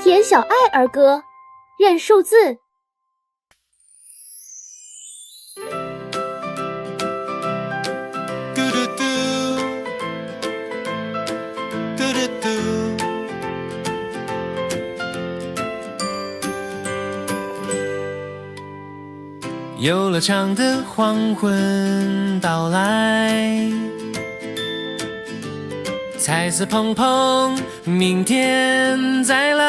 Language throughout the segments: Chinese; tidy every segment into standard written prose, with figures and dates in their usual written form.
田小爱儿歌，认数字。游乐场的黄昏到来，彩色蓬蓬，明天再来。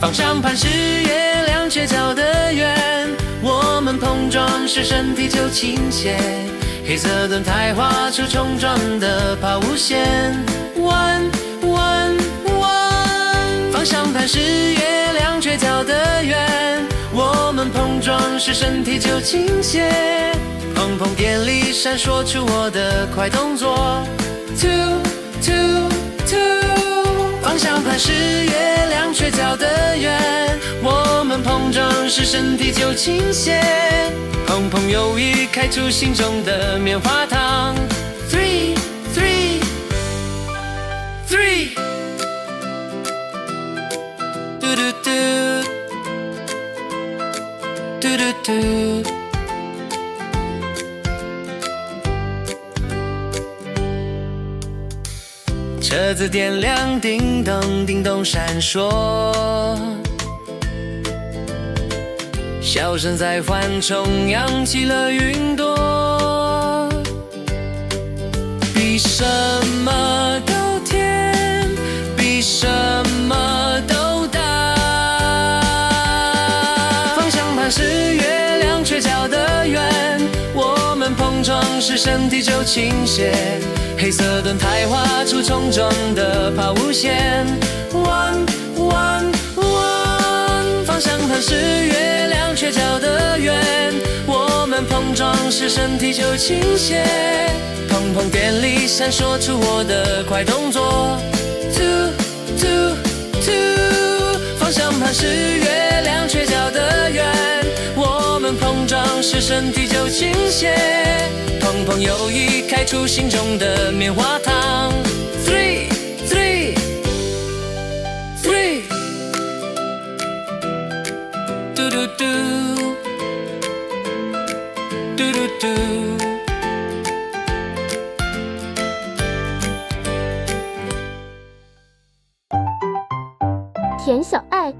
方向盘是月亮缺角的圆，我们碰撞时身体就倾斜。黑色轮胎画出冲撞的抛物线，弯弯弯。方向盘是月亮缺角的圆，我们碰撞时身体就倾斜。砰砰电力闪烁出我的快动作 ，two two two。方向盘是月亮缺角的圆，我们碰撞时身体就倾斜。砰砰犹豫开出心中的棉花糖 ，three three three。嘟嘟嘟，嘟嘟嘟。车子点亮，叮咚叮咚闪烁，笑声在缓冲，扬起了云朵。比什么都甜，比什么都大。方向盘是月亮缺角的圆，我们碰撞时身体就倾斜。黑色轮胎画出冲撞的抛物线，弯弯弯。方向盘是月亮缺角的圆，我们碰撞时身体就倾斜。砰砰电力闪烁出我的快动作 ，two two two。方向盘是月亮缺角的圆，我们碰撞时身体就倾斜。砰砰犹豫开出心中的棉花糖 ，three three three。嘟嘟嘟，嘟嘟嘟。田小爱